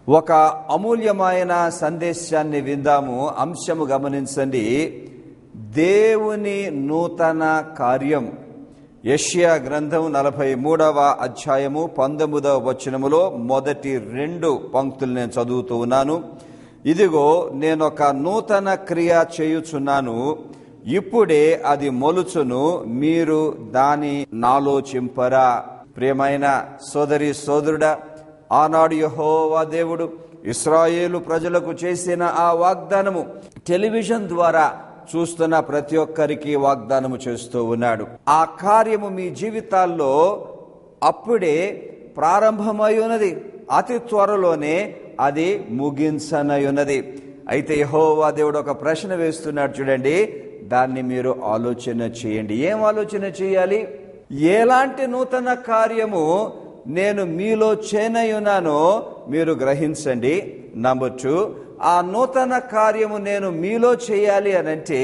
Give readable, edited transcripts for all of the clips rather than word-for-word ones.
ఒక అమూల్యమైన సందేశాన్ని విందాము. అంశము గమనించండి. దేవుని నూతన కార్యం. యెషయా గ్రంథం 43వ అధ్యాయము 19వ వచనములో మొదటి 2 పంక్తులు నేను చదువుతూ ఉన్నాను. ఇదిగో నేనొక నూతన క్రియ చేయుచున్నాను, ఇప్పుడే అది మొలుచును, మీరు దాని నాలోచింపరా. ప్రియమైన సోదరి సోదరుడా, ఆనాడు యెహోవా దేవుడు ఇశ్రాయేలు ప్రజలకు చేసిన ఆ వాగ్దానము టెలివిజన్ ద్వారా చూస్తున్న ప్రతి ఒక్కరికి వాగ్దానము చేస్తూ ఉన్నాడు. ఆ కార్యము మీ జీవితాల్లో అప్పుడే ప్రారంభమై ఉన్నది, అతి త్వరలోనే అది ముగించనయున్నది. అయితే యెహోవా దేవుడు ఒక ప్రశ్న వేస్తున్నాడు, చూడండి. దాన్ని మీరు ఆలోచన చేయండి. ఏం ఆలోచన చేయాలి? ఎలాంటి నూతన కార్యము నేను మీలో చేయనయున్నానో మీరు గ్రహించండి. నంబర్ 2, ఆ నూతన కార్యము నేను మీలో చేయాలి అనంటే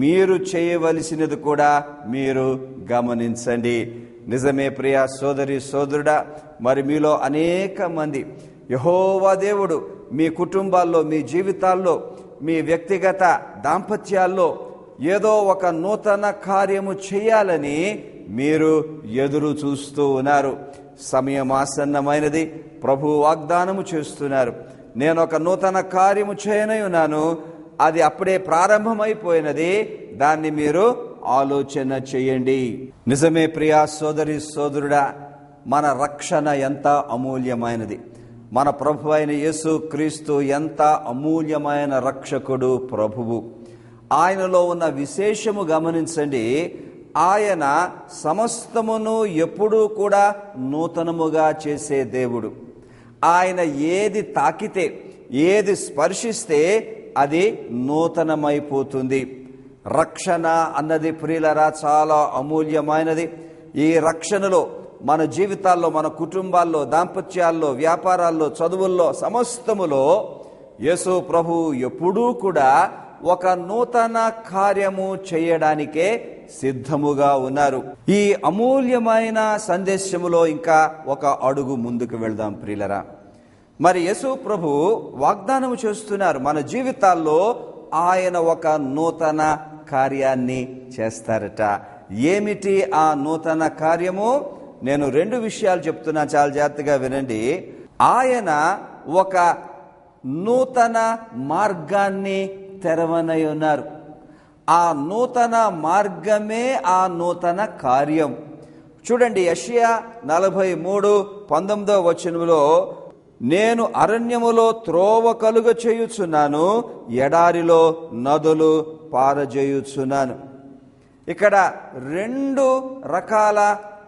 మీరు చేయవలసినది కూడా మీరు గమనించండి. నిజమే ప్రియ సోదరి సోదరుడా, మరి మీలో అనేక మంది యెహోవా దేవుడు మీ కుటుంబాల్లో, మీ జీవితాల్లో, మీ వ్యక్తిగత దాంపత్యాల్లో ఏదో ఒక నూతన కార్యము చేయాలని మీరు ఎదురు చూస్తూ ఉన్నారు. సమయం ఆసన్నమైనది. ప్రభు వాగ్దానము చేస్తున్నారు, నేను ఒక నూతన కార్యము చేయనై ఉన్నాను, అది అప్పుడే ప్రారంభమైపోయినది, దాన్ని మీరు ఆలోచన చేయండి. నిజమే ప్రియా సోదరి సోదరుడా, మన రక్షణ ఎంత అమూల్యమైనది. మన ప్రభు అయిన యేసు క్రీస్తు ఎంత అమూల్యమైన రక్షకుడు, ప్రభువు. ఆయనలో ఉన్న విశేషము గమనించండి. ఆయన సమస్తమును ఎప్పుడూ కూడా నూతనముగా చేసే దేవుడు. ఆయన ఏది తాకితే, ఏది స్పర్శిస్తే అది నూతనమైపోతుంది. రక్షణ అన్నది ప్రియులరా చాలా అమూల్యమైనది. ఈ రక్షణలో మన జీవితాల్లో, మన కుటుంబాల్లో, దాంపత్యాల్లో, వ్యాపారాల్లో, చదువుల్లో, సమస్తములో యేసు ప్రభు ఎప్పుడూ కూడా ఒక నూతన కార్యము చేయడానికే సిద్ధముగా ఉన్నారు. ఈ అమూల్యమైన సందేశములో ఇంకా ఒక అడుగు ముందుకు వెళ్దాం ప్రియులరా. మరి యేసు ప్రభు వాగ్దానము చేస్తున్నారు, మన జీవితాల్లో ఆయన ఒక నూతన కార్యాన్ని చేస్తారట. ఏమిటి ఆ నూతన కార్యము? నేను 2 విషయాలు చెప్తున్నా, చాలా జాగ్రత్తగా వినండి. ఆయన ఒక నూతన మార్గాన్ని తెరవనై ఉన్నారు. ఆ నూతన మార్గమే ఆ నూతన కార్యం. చూడండి, యెషయా 43:19వ వచనములో, నేను అరణ్యములో త్రోవ కలుగ చేయుచున్నాను, ఎడారిలో నదులు పారజేయుచున్నాను. ఇక్కడ 2 రకాల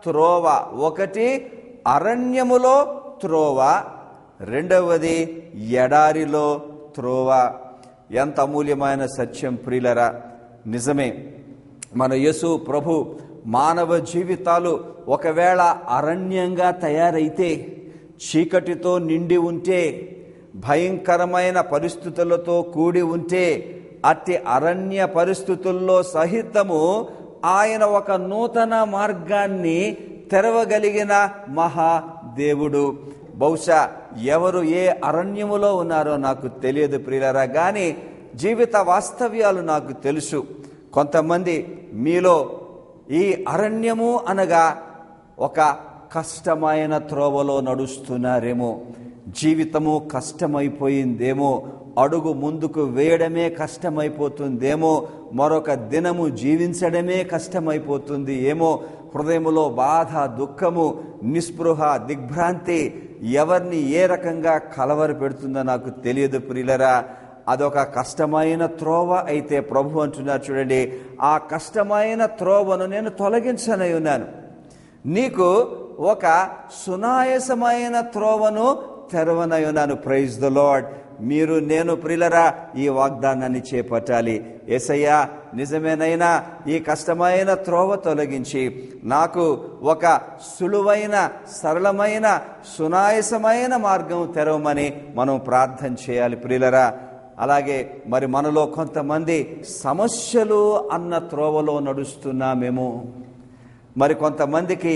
త్రోవ. ఒకటి అరణ్యములో త్రోవ, రెండవది ఎడారిలో త్రోవ. ఎంత అమూల్యమైన సత్యం ప్రియులరా. నిజమే, మన యేసు ప్రభు మానవ జీవితాలు ఒకవేళ అరణ్యంగా తయారైతే, చీకటితో నిండి ఉంటే, భయంకరమైన పరిస్థితులతో కూడి ఉంటే, అట్టి అరణ్య పరిస్థితుల్లో సహితము ఆయన ఒక నూతన మార్గాన్ని తెరవగలిగిన మహాదేవుడు. బహుశా ఎవరు ఏ అరణ్యములో ఉన్నారో నాకు తెలియదు ప్రియులారా, కానీ జీవిత వాస్తవ్యాలు నాకు తెలుసు. కొంతమంది మీలో ఈ అరణ్యము అనగా ఒక కష్టమైన త్రోవలో నడుస్తున్నారేమో, జీవితము కష్టమైపోయిందేమో, అడుగు ముందుకు వేయడమే కష్టమైపోతుందేమో, మరొక దినము జీవించడమే కష్టమైపోతుంది ఏమో, హృదయములో బాధ, దుఃఖము, నిస్పృహ, దిగ్భ్రాంతి ఎవరిని ఏ రకంగా కలవర పెడుతుందో నాకు తెలియదు ప్రియులరా. అదొక కష్టమైన త్రోవ అయితే ప్రభు అంటున్నారు, చూడండి, ఆ కష్టమైన త్రోవను నేను తొలగించనై ఉన్నాను, నీకు ఒక సునాయసమైన త్రోవను తెరవనై ఉన్నాను. Praise the Lord. మీరు నేను ప్రియులరా ఈ వాగ్దానాన్ని చేపట్టాలి. యేసయ్యా, నిజమేనైనా ఈ కష్టమైన త్రోవ తొలగించి నాకు ఒక సులువైన, సరళమైన, సునాయసమైన మార్గం తెరవమని మనం ప్రార్థన చేయాలి ప్రియులరా. అలాగే మరి మనలో కొంతమంది సమస్యలు అన్న త్రోవలో నడుస్తున్నామేమో, మరి కొంతమందికి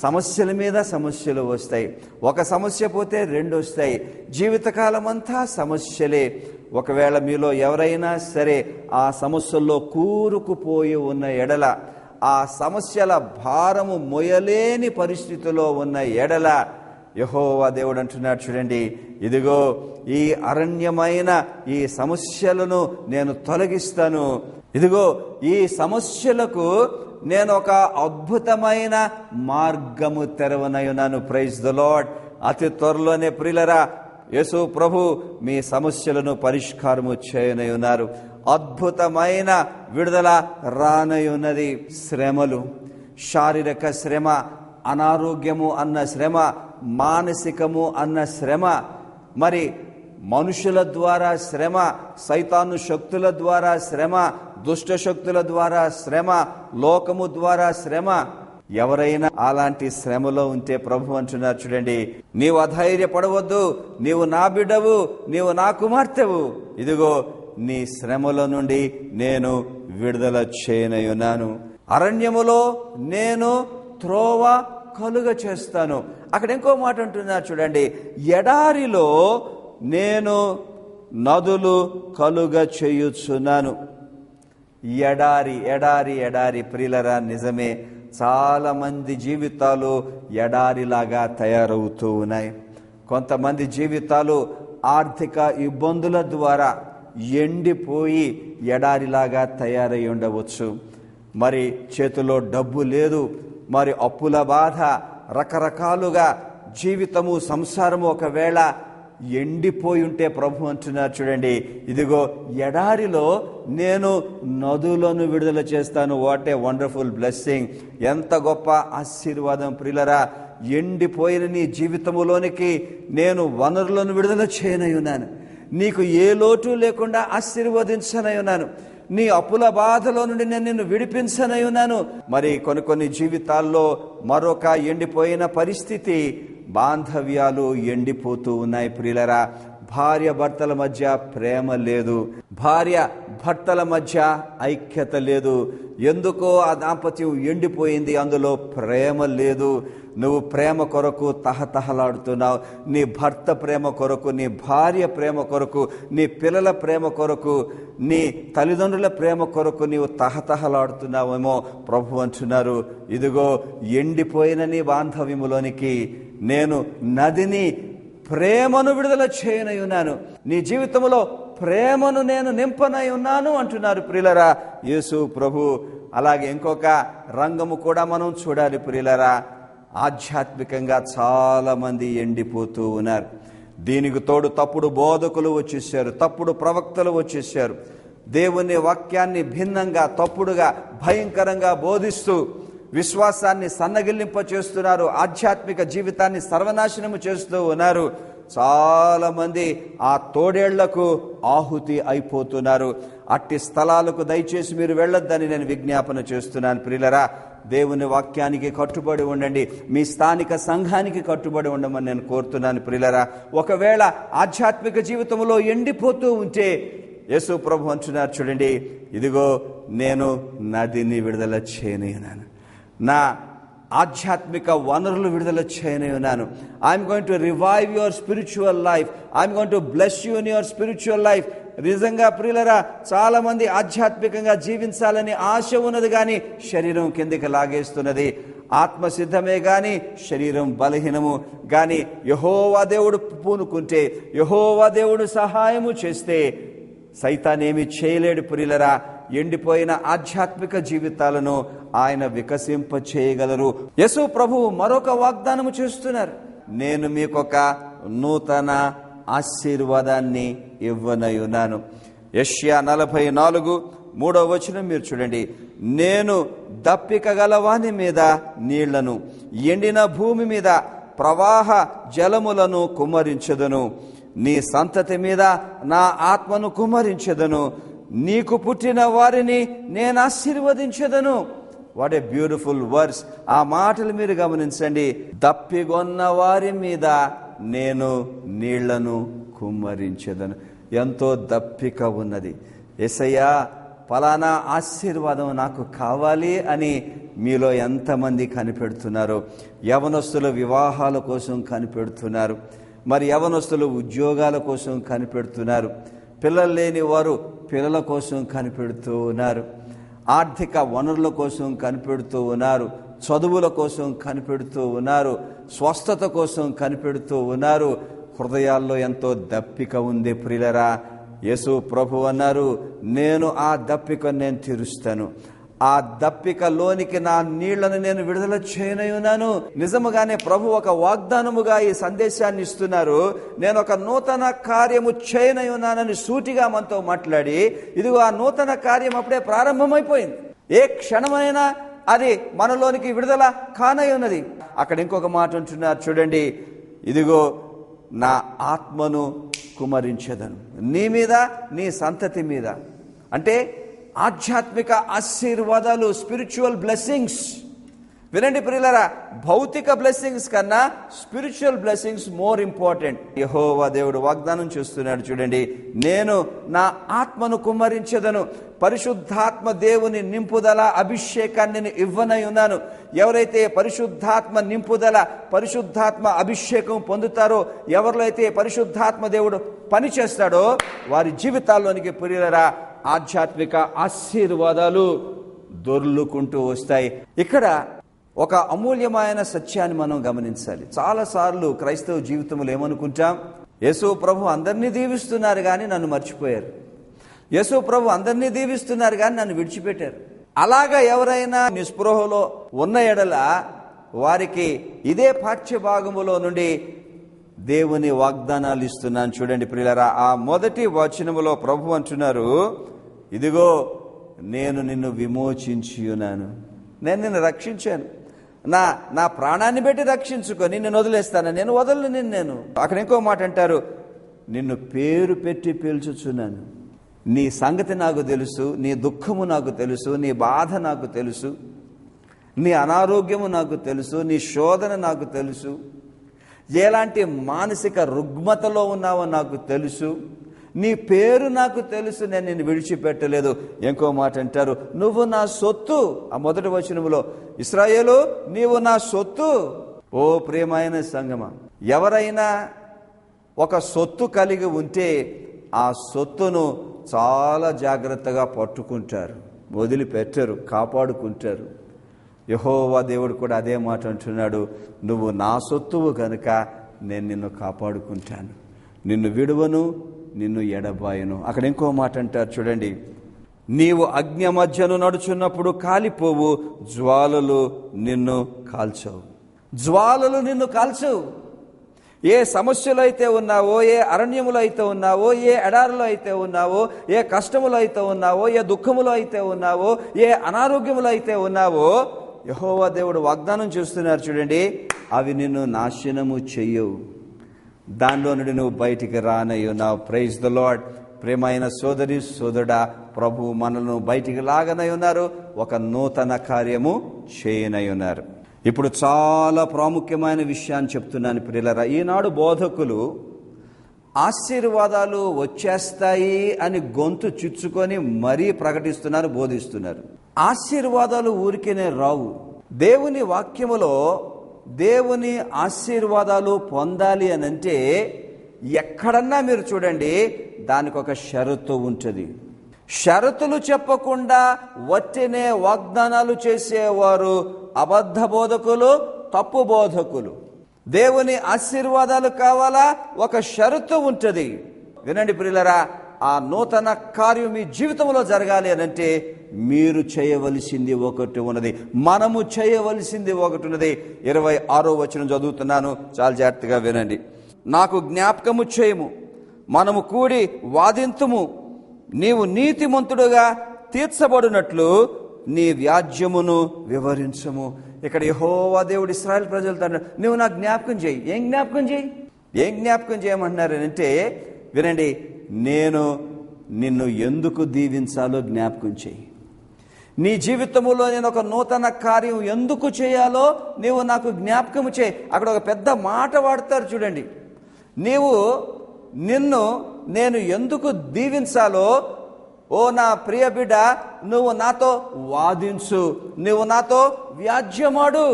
సమస్యల మీద సమస్యలు వస్తాయి. ఒక సమస్య పోతే రెండు వస్తాయి. జీవితకాలం అంతా సమస్యలే. ఒకవేళ మీలో ఎవరైనా సరే ఆ సమస్యల్లో కూరుకుపోయి ఉన్న ఎడల, ఆ సమస్యల భారము మొయలేని పరిస్థితిలో ఉన్న ఎడల, యెహోవా దేవుడు అంటున్నాడు చూడండి, ఇదిగో ఈ అరణ్యమైన ఈ సమస్యలను నేను తొలగిస్తాను. ఇదిగో ఈ సమస్యలకు నేను ఒక అద్భుతమైన మార్గము తెరవనయున్నాను. Praise the lord. అతి త్వరలోనే ప్రియులరా, యేసు ప్రభు మీ సమస్యలను పరిష్కారము చేయనయున్నారు. అద్భుతమైన విడుదల రానయున్నది. శ్రమలు, శారీరక శ్రమ, అనారోగ్యము అన్న శ్రమ, మానసికము అన్న శ్రమ, మరి మనుషుల ద్వారా శ్రమ, సైతాను శక్తుల ద్వారా శ్రమ, దుష్ట శక్తుల ద్వారా శ్రమ, లోకము ద్వారా శ్రమ. ఎవరైనా అలాంటి శ్రమలో ఉంటే ప్రభు అంటున్నారు చూడండి, నీవు అధైర్యపడవద్దు, నీవు నా బిడ్డవు, నీవు నా కుమార్తెవు. ఇదిగో నీ శ్రమల నుండి నేను విడుదల చేయనయున్నాను. అరణ్యములో నేను త్రోవ కలుగ చేస్తాను. అక్కడ ఇంకో మాట అంటున్నారు చూడండి, ఎడారిలో నేను నదులు కలుగ చేయుచున్నాను. ఎడారి ఎడారి ఎడారి ప్రియులరా, నిజమే. చాలా మంది జీవితాలు ఎడారిలాగా తయారవుతూ ఉన్నాయి. కొంతమంది జీవితాలు ఆర్థిక ఇబ్బందుల ద్వారా ఎండిపోయి ఎడారిలాగా తయారై ఉండవచ్చు. మరి చేతిలో డబ్బు లేదు, మరి అప్పుల బాధ, రకరకాలుగా జీవితము, సంసారము ఒకవేళ ఎండిపోయి ఉంటే ప్రభు అంటున్నారు చూడండి, ఇదిగో ఎడారిలో నేను నదులను విడుదల చేస్తాను. What a wonderful blessing! ఎంత గొప్ప ఆశీర్వాదం ప్రియులరా. ఎండిపోయిన నీ జీవితములోనికి నేను వనరులను విడుదల చేయనయున్నాను. నీకు ఏ లోటు లేకుండా ఆశీర్వదించనయున్నాను. నీ అప్పుల బాధలో నుండి నేను నిన్ను విడిపించనయున్నాను. మరి కొన్ని జీవితాల్లో మరొక ఎండిపోయిన పరిస్థితి, బాంధవ్యాలు ఎండిపోతూ ఉన్నాయి ప్రియులరా. భార్య భర్తల మధ్య ప్రేమ లేదు, భార్య భర్తల మధ్య ఐక్యత లేదు. ఎందుకో ఆ దాంపత్యం ఎండిపోయింది, అందులో ప్రేమ లేదు. నువ్వు ప్రేమ కొరకు తహతహలాడుతున్నావు. నీ భర్త ప్రేమ కొరకు, నీ భార్య ప్రేమ కొరకు, నీ పిల్లల ప్రేమ కొరకు, నీ తల్లిదండ్రుల ప్రేమ కొరకు నీవు తహతహలాడుతున్నావేమో. ప్రభు అంటున్నారు, ఇదిగో ఎండిపోయిన నీ బాంధవ్యములోనికి నేను నదిని, ప్రేమను విడుదల చేయనై ఉన్నాను. నీ జీవితంలో ప్రేమను నేను నింపనై ఉన్నాను అంటున్నారు ప్రియులరా యేసు ప్రభు. అలాగే ఇంకొక రంగము కూడా మనం చూడాలి ప్రియులరా. ఆధ్యాత్మికంగా చాలా మంది ఎండిపోతూ ఉన్నారు. దీనికి తోడు తప్పుడు బోధకులు వచ్చేసారు, తప్పుడు ప్రవక్తలు వచ్చేసారు. దేవుని వాక్యాన్ని భిన్నంగా, తప్పుడుగా, భయంకరంగా బోధిస్తూ విశ్వాసాన్ని సన్నగిల్లింప చేస్తున్నారు. ఆధ్యాత్మిక జీవితాన్ని సర్వనాశనము చేస్తూ ఉన్నారు. చాలా మంది ఆ తోడేళ్లకు ఆహుతి అయిపోతున్నారు. అట్టి స్థలాలకు దయచేసి మీరు వెళ్ళొద్దని నేను విజ్ఞాపన చేస్తున్నాను ప్రియులరా. దేవుని వాక్యానికి కట్టుబడి ఉండండి. మీ స్థానిక సంఘానికి కట్టుబడి ఉండమని నేను కోరుతున్నాను ప్రియులరా. ఒకవేళ ఆధ్యాత్మిక జీవితంలో ఎండిపోతూ ఉంటే యేసు ప్రభు అంటున్నారు చూడండి, ఇదిగో నేను నదిని విడుదల చేయనయ్యాను, నా ఆధ్యాత్మిక వనరులు విడుదల చేయనయ్యాను. I'm going to revive your spiritual life, I'm going to bless you in your spiritual life. నిజంగా ప్రియులరా, చాలా మంది ఆధ్యాత్మికంగా జీవించాలని ఆశ ఉన్నది, కానీ శరీరం కిందికి లాగేస్తున్నది. ఆత్మ సిద్ధమే గాని శరీరం బలహీనము. కానీ యెహోవా దేవుడు పూనుకుంటే, యెహోవా దేవుడు సహాయము చేస్తే సైతానేమి చేయలేడు ప్రియులరా. ఎండిపోయిన ఆధ్యాత్మిక జీవితాలను ఆయన వికసింప చేయగలరు. యేసు ప్రభువు మరొక వాగ్దానము చేస్తున్నారు, నేను మీకొక నూతన ఆశీర్వాదాన్ని ఇవ్వనయున్నాను. యెషయా 44:3 మీరు చూడండి, నేను దప్పిక గలవాని మీద నీళ్లను, ఎండిన భూమి మీద ప్రవాహ జలములను కుమ్మరించెదను. నీ సంతతి మీద నా ఆత్మను కుమ్మరించెదను. నీకు పుట్టిన వారిని నేను ఆశీర్వదించెదను. What a beautiful words. ఆ మాటలు మీరు గమనించండి. దప్పిగొన్న వారి మీద నేను నీళ్లను కుమ్మరించెదను. ఎంతో దప్పిక ఉన్నది. యేసయ్యా, ఫలానా ఆశీర్వాదం నాకు కావాలి అని మీలో ఎంతమంది కనిపెడుతున్నారు? యవనస్తులు వివాహాల కోసం కనిపెడుతున్నారు, మరి యవనస్తులు ఉద్యోగాల కోసం కనిపెడుతున్నారు, పిల్లలు లేని వారు పిల్లల కోసం కనిపెడుతూ ఉన్నారు, ఆర్థిక వనరుల కోసం కనిపెడుతూ ఉన్నారు, చదువుల కోసం కనిపెడుతూ ఉన్నారు, స్వస్థత కోసం కనిపెడుతూ ఉన్నారు. హృదయాల్లో ఎంతో దప్పిక ఉంది ప్రియులరా. యేసు ప్రభు అన్నారు, నేను ఆ దప్పికను నేను తీరుస్తాను, ఆ దప్పికలోనికి నా నీళ్లను నేను విడుదల చేయనయున్నాను. నిజముగానే ప్రభు ఒక వాగ్దానముగా ఈ సందేశాన్ని ఇస్తున్నారు. నేను ఒక నూతన కార్యము చేయనయున్నానని సూటిగా మనతో మాట్లాడి, ఇదిగో ఆ నూతన కార్యం అప్పుడే ప్రారంభమైపోయింది. ఏ క్షణమైనా అది మనలోనికి విడుదల కానై ఉన్నది. అక్కడ ఇంకొక మాట అంటున్నారు చూడండి, ఇదిగో నా ఆత్మను కుమరించెదను నీ మీద, నీ సంతతి మీద. అంటే ఆధ్యాత్మిక ఆశీర్వాదాలు, స్పిరిచువల్ బ్లెస్సింగ్స్. వినండి ప్రియులారా, భౌతిక బ్లెస్సింగ్స్ కన్నా స్పిరిచువల్ బ్లెస్సింగ్స్ మోర్ ఇంపార్టెంట్. యెహోవా దేవుడు వాగ్దానం చేస్తున్నాడు చూడండి, నేను నా ఆత్మను కుమ్మరించెదను, పరిశుద్ధాత్మ దేవుని నింపుదల అభిషేకాన్ని నేను ఇవ్వనై ఉన్నాను. ఎవరైతే పరిశుద్ధాత్మ నింపుదల, పరిశుద్ధాత్మ అభిషేకం పొందుతారో, ఎవరిలో అయితే పరిశుద్ధాత్మ దేవుడు పని చేస్తాడో వారి జీవితాల్లోనికి ప్రియులారా ఆధ్యాత్మిక ఆశీర్వాదాలు దొర్లుకుంటూ వస్తాయి. ఇక్కడ ఒక అమూల్యమైన సత్యాన్ని మనం గమనించాలి. చాలాసార్లు క్రైస్తవ జీవితంలో ఏమనుకుంటాం, యేసు ప్రభు అందరినీ దీవిస్తున్నారు కానీ నన్ను మర్చిపోయారు, యేసు ప్రభు అందరినీ దీవిస్తున్నారు కానీ నన్ను విడిచిపెట్టారు. అలాగా ఎవరైనా నిస్పృహలో ఉన్న ఎడల వారికి ఇదే పాఠ్య భాగములో నుండి దేవుని వాగ్దానాలు ఇస్తున్నాను చూడండి ప్రియులారా. ఆ మొదటి వచనములో ప్రభు అంటున్నారు, ఇదిగో నేను నిన్ను విమోచించి ఉన్నాను, నేను నిన్ను రక్షించాను, నా ప్రాణాన్ని పెట్టి రక్షించుకొని నేను వదిలేస్తాను, నేను వదలను నేను. అక్కడ ఇంకో మాట అంటారు, నిన్ను పేరు పెట్టి పిలుచుచున్నాను. నీ సంగతి నాకు తెలుసు, నీ దుఃఖము నాకు తెలుసు, నీ బాధ నాకు తెలుసు, నీ అనారోగ్యము నాకు తెలుసు, నీ శోధన నాకు తెలుసు, ఎలాంటి మానసిక రుగ్మతలో ఉన్నావో నాకు తెలుసు, నీ పేరు నాకు తెలుసు, నేను నిన్ను విడిచిపెట్టలేదు. ఇంకో మాట అంటారు, నువ్వు నా సొత్తు. ఆ మొదటి వచనములో, ఇశ్రాయేలు నీవు నా సొత్తు. ఓ ప్రియమైన సంగమా, ఎవరైనా ఒక సొత్తు కలిగి ఉంటే ఆ సొత్తును చాలా జాగ్రత్తగా పట్టుకుంటారు, వదిలిపెట్టరు, కాపాడుకుంటారు. యెహోవా దేవుడు కూడా అదే మాట అంటున్నాడు, నువ్వు నా సొత్తువు కనుక నేను నిన్ను కాపాడుకుంటాను, నిన్ను విడువను, నిన్ను ఎడబాయను. అక్కడ ఇంకో మాట అంటారు చూడండి, నీవు అగ్ని మధ్యను నడుచున్నప్పుడు కాలిపోవు, జ్వాలలు నిన్ను కాల్చవు. జ్వాలలు నిన్ను కాల్చవు. ఏ సమస్యలు అయితే ఉన్నావో, ఏ అరణ్యములో అయితే ఉన్నావో, ఏ ఎడారిలో అయితే ఉన్నావో, ఏ కష్టములో అయితే ఉన్నావో, ఏ దుఃఖములో అయితే ఉన్నావో, ఏ అనారోగ్యములో అయితే ఉన్నావో, యెహోవా దేవుడు వాగ్దానం చేస్తున్నారు చూడండి, అవి నిన్ను నాశనము చెయ్యవు, దానిలో నుండి నువ్వు బయటికి రానయ్యున్నావు. Praise the lord. ప్రేమైన సోదరి సోదరుడా, ప్రభు మనల్ని బయటికి లాగనై ఉన్నారు, ఒక నూతన కార్యము చేయనై ఉన్నారు. ఇప్పుడు చాలా ప్రాముఖ్యమైన విషయాన్ని చెప్తున్నాను ప్రియులారా. ఈనాడు బోధకులు ఆశీర్వాదాలు వచ్చేస్తాయి అని గొంతు చుచ్చుకొని మరీ ప్రకటిస్తున్నారు, బోధిస్తున్నారు. ఆశీర్వాదాలు ఊరికేనే రావు. దేవుని వాక్యములో దేవుని ఆశీర్వాదాలు పొందాలి అని అంటే ఎక్కడన్నా మీరు చూడండి, దానికి ఒక షరతు ఉంటుంది. షరతులు చెప్పకుండా వట్టినే వాగ్దానాలు చేసేవారు అబద్ధ బోధకులు, తప్పు బోధకులు. దేవుని ఆశీర్వాదాలు కావాలా, ఒక షరతు ఉంటుంది. వినండి ప్రియులారా, ఆ నూతన కార్యం మీ జీవితంలో జరగాలి అని అంటే మీరు చేయవలసింది ఒకటి ఉన్నది, మనము చేయవలసింది ఒకటి ఉన్నది. 26వ వచనం చదువుతున్నాను, చాలా జాగ్రత్తగా వినండి. నాకు జ్ఞాపకము చేయము, మనము కూడి వాదింతుము, నీవు నీతిమంతుడుగా తీర్చబడినట్లు నీ వ్యాజ్యమును వివరించము. ఇక్కడ యెహోవా దేవుడు ఇశ్రాయేలు ప్రజలతో నువ్వు నాకు జ్ఞాపకం చేయి. ఏం జ్ఞాపకం చేయి? ఏం జ్ఞాపకం చేయమంటున్నారు అంటే వినండి, నేను నిన్ను ఎందుకు దీవించాలో జ్ఞాపకం చేయి. నీ జీవితంలో నేను ఒక నూతన కార్యం ఎందుకు చేయాలో నీవు నాకు జ్ఞాపకం చేయి. అక్కడ ఒక పెద్ద మాట వాడతారు చూడండి, నిన్ను నేను ఎందుకు దీవించాలో ఓ నా ప్రియ బిడ్డ, నువ్వు నాతో వాదించు, నువ్వు నాతో వ్యాజ్యమాడు.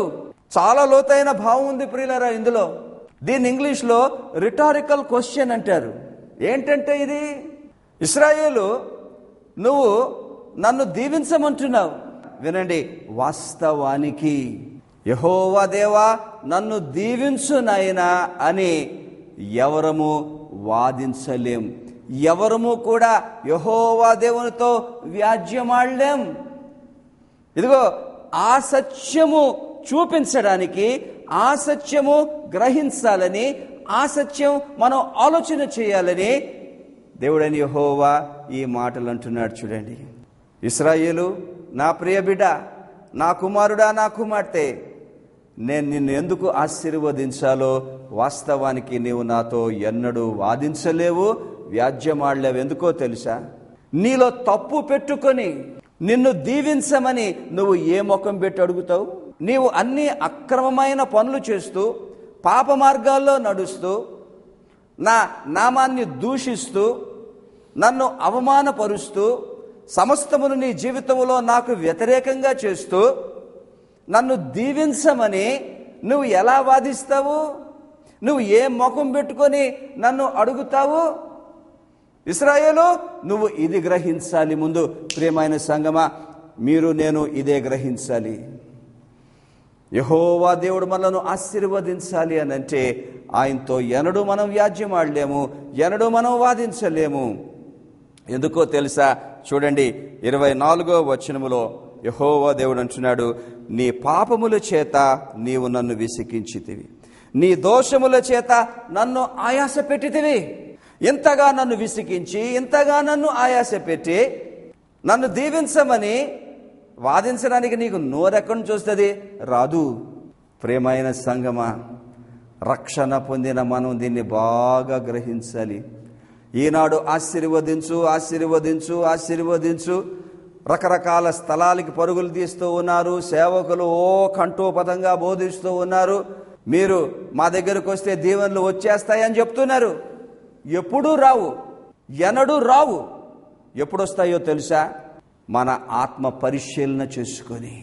చాలా లోతైన భావం ఉంది ప్రియులారా ఇందులో. దీన్ని ఇంగ్లీష్లో రిటారికల్ క్వశ్చన్ అంటారు. ఏంటంటే ఇది, ఇశ్రాయేలు నువ్వు నన్ను దీవించమంటున్నావు. వినండి, వాస్తవానికి యెహోవా దేవా నన్ను దీవించు నాయనా అని ఎవరము వాదించలేం. ఎవరము కూడా యెహోవా దేవునితో వ్యాజ్యమాడలేం. ఇదిగో ఆ సత్యము చూపించడానికి, ఆ సత్యము గ్రహించాలని, ఆ సత్యం మనం ఆలోచన చేయాలని దేవుడైన యెహోవా ఈ మాటలు అంటున్నాడు. చూడండి, ఇశ్రాయేలు నా ప్రియ బిడ్డ, నా కుమారుడా, నా కుమార్తె, నేను నిన్ను ఎందుకు ఆశీర్వదించాలో వాస్తవానికి నీవు నాతో ఎన్నడూ వాదించలేవు, వ్యాజ్యమాడలేవు. ఎందుకో తెలుసా? నీలో తప్పు పెట్టుకొని నిన్ను దీవించమని నువ్వు ఏ ముఖం పెట్టి అడుగుతావు? నీవు అన్ని అక్రమమైన పనులు చేస్తూ, పాప మార్గాల్లో నడుస్తూ, నా నామాన్ని దూషిస్తూ, నన్ను అవమానపరుస్తూ, సమస్తమును నీ జీవితంలో నాకు వ్యతిరేకంగా చేస్తూ నన్ను దీవించమని నువ్వు ఎలా వాదిస్తావు? నువ్వు ఏ ముఖం పెట్టుకొని నన్ను అడుగుతావు? ఇశ్రాయేలు, నువ్వు ఇది గ్రహించాలి. ముందు ప్రియమైన సంగమా, మీరు నేను ఇదే గ్రహించాలి. యెహోవా దేవుడు మనలను ఆశీర్వదించాలి అని అంటే ఆయనతో ఎన్నడూ మనం వ్యాజ్యమాడలేము, ఎన్నడూ మనం వాదించలేము. ఎందుకో తెలుసా? చూడండి, 24వ వచనములో యెహోవా దేవుడు అంటున్నాడు, నీ పాపముల చేత నీవు నన్ను విసికించితివి, నీ దోషముల చేత నన్ను ఆయాస పెట్టితివి. ఇంతగా నన్ను విసికించి, ఇంతగా నన్ను ఆయాస పెట్టి నన్ను దీవించమని వాదించడానికి నీకు నోరెక్కడి నుంచి వస్తుంది? రాదు. ప్రియమైన సంగమా, రక్షణ పొందిన మనం దీన్ని బాగా గ్రహించాలి. ఈనాడు ఆశీర్వదించు, ఆశీర్వదించు, ఆశీర్వదించు, రకరకాల స్థలాలకి పరుగులు తీస్తూ ఉన్నారు. సేవకులు కంఠోపదంగా బోధిస్తూ ఉన్నారు. మీరు మా దగ్గరకు వస్తే దీవెనలు వచ్చేస్తాయని చెప్తున్నారు. ఎప్పుడూ రావు, ఎన్నడూ రావు. ఎప్పుడు వస్తాయో తెలుసా? మన ఆత్మ పరిశీలన చేసుకొని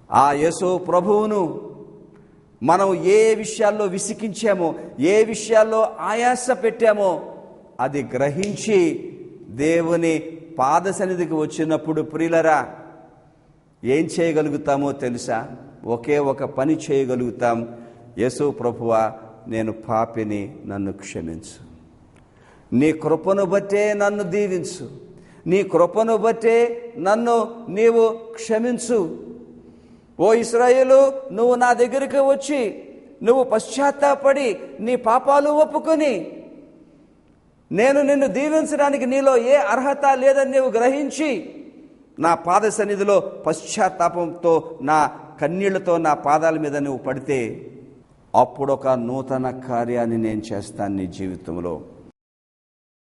ఆ యేసు ప్రభువును మనం ఏ విషయాల్లో విసికించామో, ఏ విషయాల్లో ఆయాస పెట్టామో అది గ్రహించి దేవుని పాద సన్నిధికి వచ్చినప్పుడు ప్రియులరా ఏం చేయగలుగుతామో తెలుసా? ఒకే ఒక పని చేయగలుగుతాం. యేసు ప్రభువా, నేను పాపిని, నన్ను క్షమించు. నీ కృపను బట్టే నన్ను దీవించు, నీ కృపను బట్టే నన్ను నీవు క్షమించు. ఓ ఇశ్రాయేలు, నువ్వు నా దగ్గరికి వచ్చి నువ్వు పశ్చాత్తాపడి నీ పాపాలు ఒప్పుకొని నేను నిన్ను దీవించడానికి నీలో ఏ అర్హత లేదని నీవు గ్రహించి నా పాద సన్నిధిలో పశ్చాత్తాపంతో, నా కన్నీళ్లతో నా పాదాల మీద నువ్వు పడితే అప్పుడొక నూతన కార్యాన్ని నేను చేస్తాను నీ జీవితంలో.